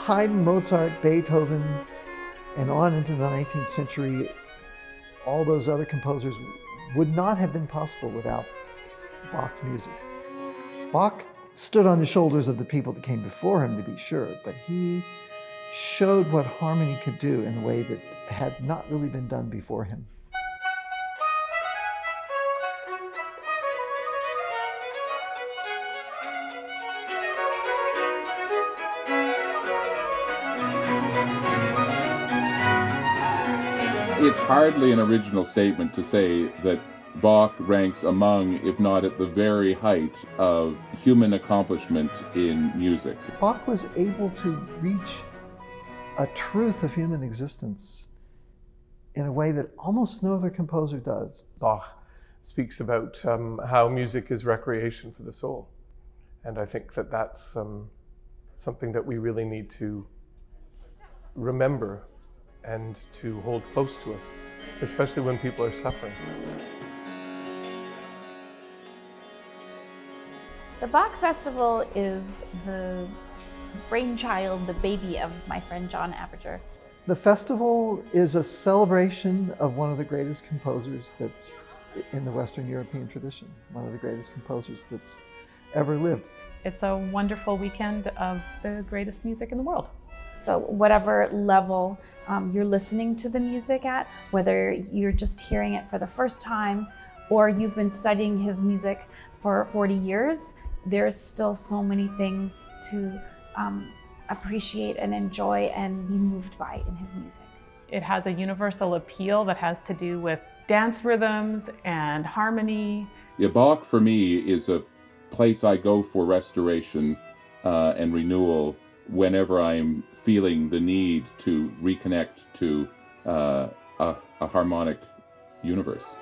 Haydn, Mozart, Beethoven, and on into the 19th century, all those other composers would not have been possible without Bach's music. Bach stood on the shoulders of the people that came before him, to be sure, but he showed what harmony could do in a way that had not really been done before him. It's hardly an original statement to say that Bach ranks among, if not at the very height of human accomplishment in music. Bach was able to reach a truth of human existence in a way that almost no other composer does. Bach speaks about how music is recreation for the soul. And I think that that's something that we really need to remember and to hold close to us, especially when people are suffering. The Bach Festival is the brainchild, the baby of my friend John Aperger. The festival is a celebration of one of the greatest composers that's in the Western European tradition, one of the greatest composers that's ever lived. It's a wonderful weekend of the greatest music in the world. So whatever level you're listening to the music at, whether you're just hearing it for the first time or you've been studying his music for 40 years, there's still so many things to appreciate and enjoy and be moved by in his music. It has a universal appeal that has to do with dance rhythms and harmony. Yeah, Bach for me is a place I go for restoration and renewal whenever I'm feeling the need to reconnect to a harmonic universe.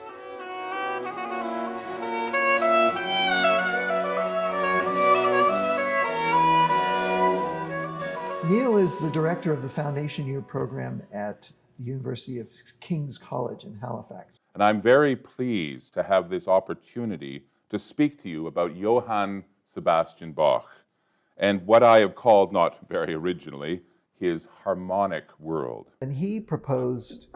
Neil is the director of the Foundation Year program at the University of King's College in Halifax. And I'm very pleased to have this opportunity to speak to you about Johann Sebastian Bach and what I have called, not very originally, his harmonic world. And he proposed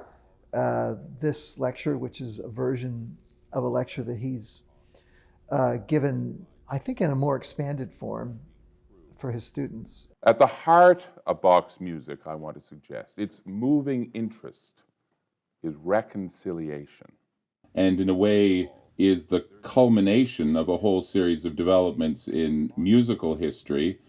this lecture, which is a version of a lecture that he's given, I think, in a more expanded form for his students. At the heart of Bach's music, I want to suggest, its moving interest is reconciliation. And in a way is the culmination of a whole series of developments in musical history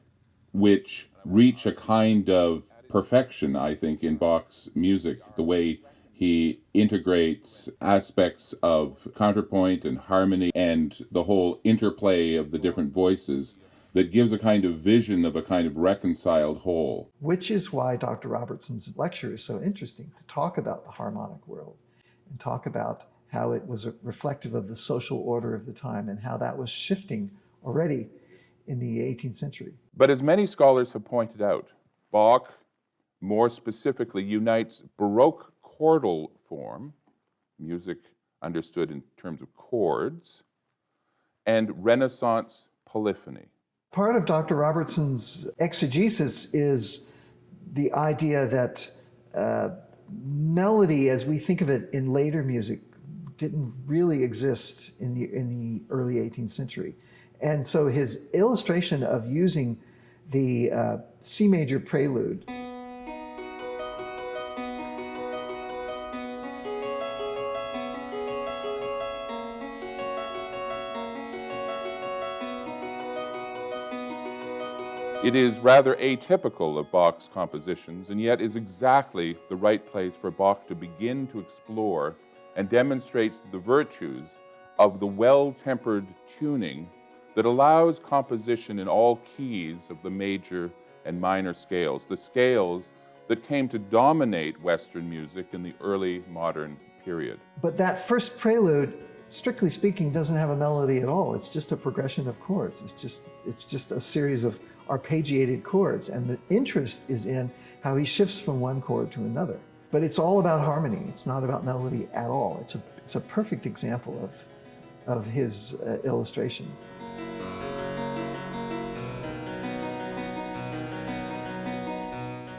which reach a kind of perfection, I think, in Bach's music, the way he integrates aspects of counterpoint and harmony and the whole interplay of the different voices that gives a kind of vision of a kind of reconciled whole. Which is why Dr. Robertson's lecture is so interesting, to talk about the harmonic world and talk about how it was reflective of the social order of the time and how that was shifting already in the 18th century. But as many scholars have pointed out, Bach more specifically unites Baroque chordal form, music understood in terms of chords, and Renaissance polyphony. Part of Dr. Robertson's exegesis is the idea that melody, as we think of it in later music, didn't really exist in the early 18th century. And so his illustration of using the C major prelude It is rather atypical of Bach's compositions, and yet is exactly the right place for Bach to begin to explore and demonstrates the virtues of the well-tempered tuning that allows composition in all keys of the major and minor scales, the scales that came to dominate Western music in the early modern period. But that first prelude, strictly speaking, doesn't have a melody at all. It's just a progression of chords. It's just a series of arpeggiated chords, and the interest is in how he shifts from one chord to another. But it's all about harmony. It's not about melody at all. It's a perfect example of his illustration.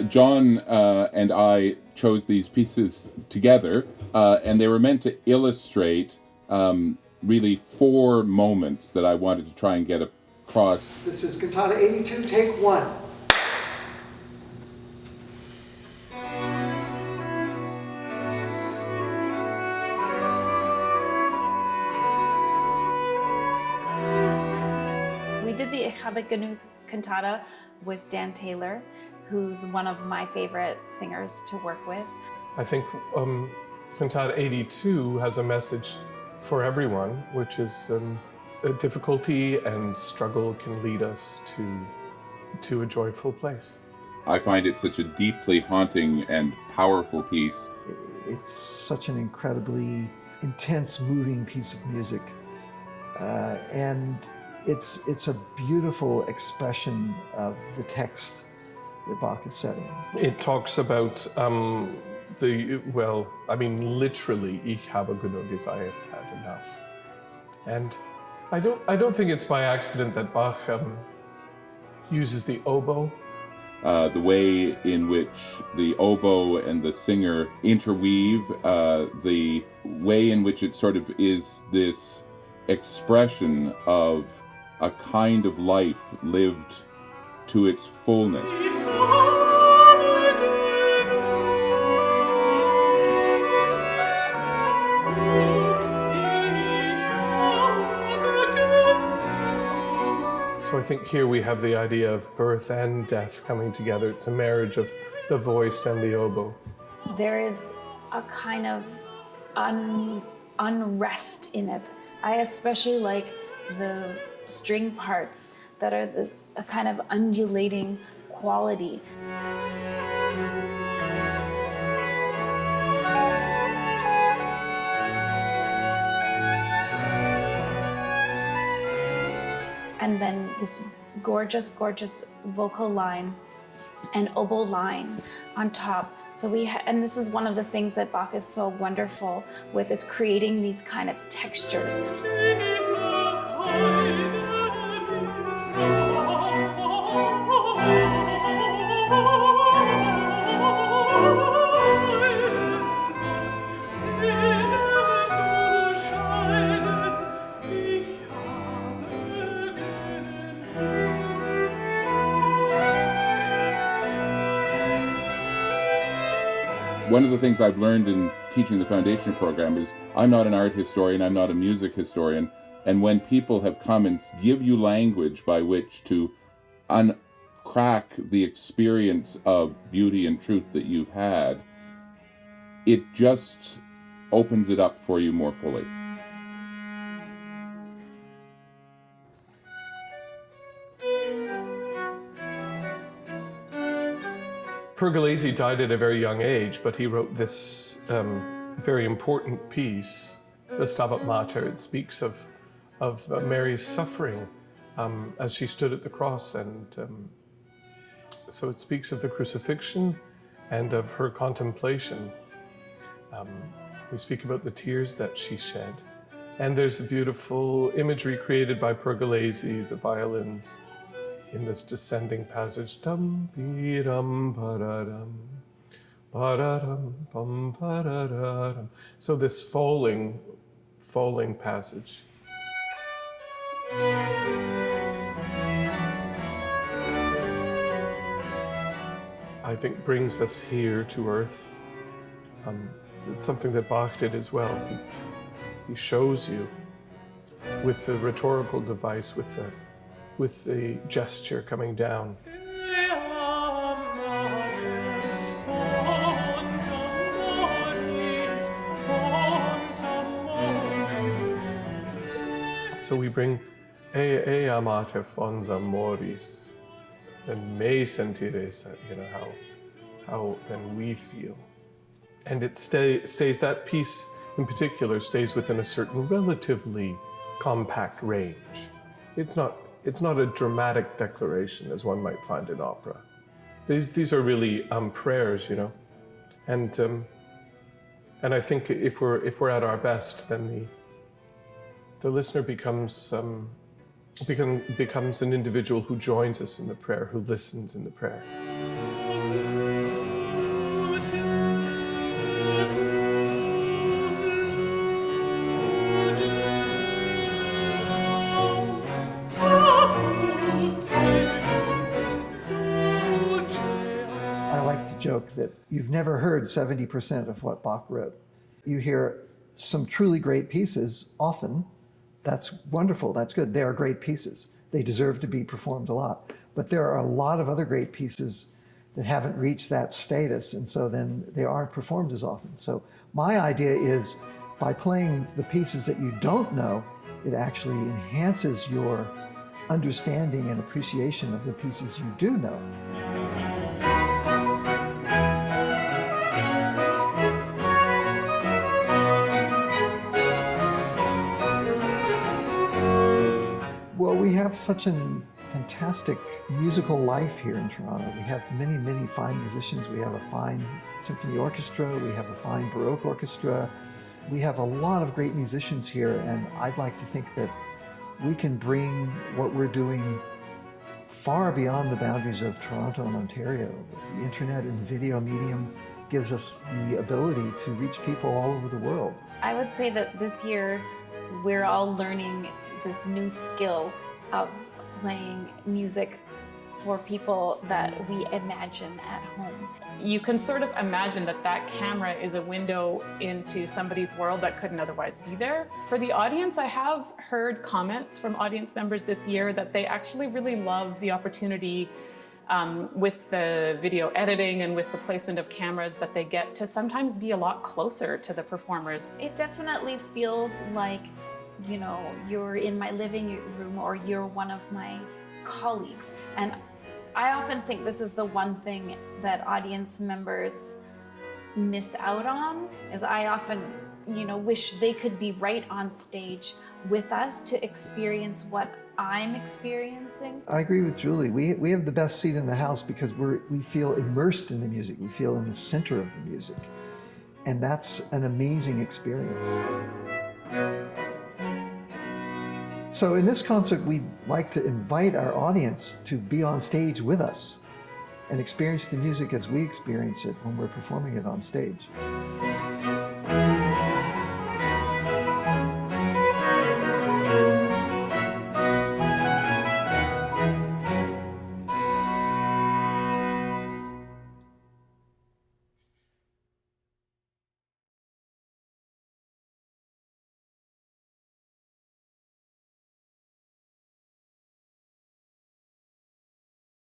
John and I chose these pieces together, and they were meant to illustrate really 4 moments that I wanted to try and get across. This is Cantata 82, take 1. We did the Ich habe genug cantata with Dan Taylor, who's one of my favorite singers to work with. I think Cantata 82 has a message for everyone, which is difficulty and struggle can lead us to a joyful place. I find it such a deeply haunting and powerful piece. It's such an incredibly intense, moving piece of music. And it's a beautiful expression of the text that Bach is setting. It talks about literally, ich habe genug, is I have had enough. And I don't think it's by accident that Bach uses the oboe. The way in which the oboe and the singer interweave, the way in which it sort of is this expression of a kind of life lived to its fullness. So I think here we have the idea of birth and death coming together. It's a marriage of the voice and the oboe. There is a kind of unrest in it. I especially like the string parts that are a kind of undulating quality. And then this gorgeous, gorgeous vocal line and oboe line on top. So and this is one of the things that Bach is so wonderful with, is creating these kind of textures. One of the things I've learned in teaching the foundation program is I'm not an art historian, I'm not a music historian, and when people have come and give you language by which to uncrack the experience of beauty and truth that you've had, it just opens it up for you more fully. Pergolesi died at a very young age, but he wrote this very important piece, the Stabat Mater. It speaks of Mary's suffering as she stood at the cross, and so it speaks of the crucifixion and of her contemplation. We speak about the tears that she shed. And there's a beautiful imagery created by Pergolesi, the violins, in this descending passage. Dum bi dum ba-da-dum, ba-da-dum, bum ba-da-da-dum. So this falling passage. I think brings us here to earth. It's something that Bach did as well. He shows you with the rhetorical device, with the gesture coming down. So we bring Ea amate fons amoris, then me sentires, how then we feel. And it stays, that piece in particular stays within a certain relatively compact range. It's not a dramatic declaration as one might find in opera. These are really prayers, and I think if we're at our best, then the listener becomes an individual who joins us in the prayer, who listens in the prayer. joke that you've never heard 70% of what Bach wrote. You hear some truly great pieces often. That's wonderful, that's good. They are great pieces. They deserve to be performed a lot. But there are a lot of other great pieces that haven't reached that status, and so then they aren't performed as often. So my idea is, by playing the pieces that you don't know, it actually enhances your understanding and appreciation of the pieces you do know. Well, we have such a fantastic musical life here in Toronto. We have many, many fine musicians. We have a fine symphony orchestra. We have a fine Baroque orchestra. We have a lot of great musicians here, and I'd like to think that we can bring what we're doing far beyond the boundaries of Toronto and Ontario. The internet and video medium gives us the ability to reach people all over the world. I would say that this year we're all learning this new skill of playing music for people that we imagine at home. You can sort of imagine that that camera is a window into somebody's world that couldn't otherwise be there. For the audience, I have heard comments from audience members this year that they actually really love the opportunity with the video editing and with the placement of cameras that they get to sometimes be a lot closer to the performers. It definitely feels like, you know, you're in my living room or you're one of my colleagues. And I often think this is the one thing that audience members miss out on, is I often, you know, wish they could be right on stage with us to experience what I'm experiencing. I agree with Julie. We have the best seat in the house because we feel immersed in the music. We feel in the center of the music. And that's an amazing experience. So in this concert, we'd like to invite our audience to be on stage with us and experience the music as we experience it when we're performing it on stage.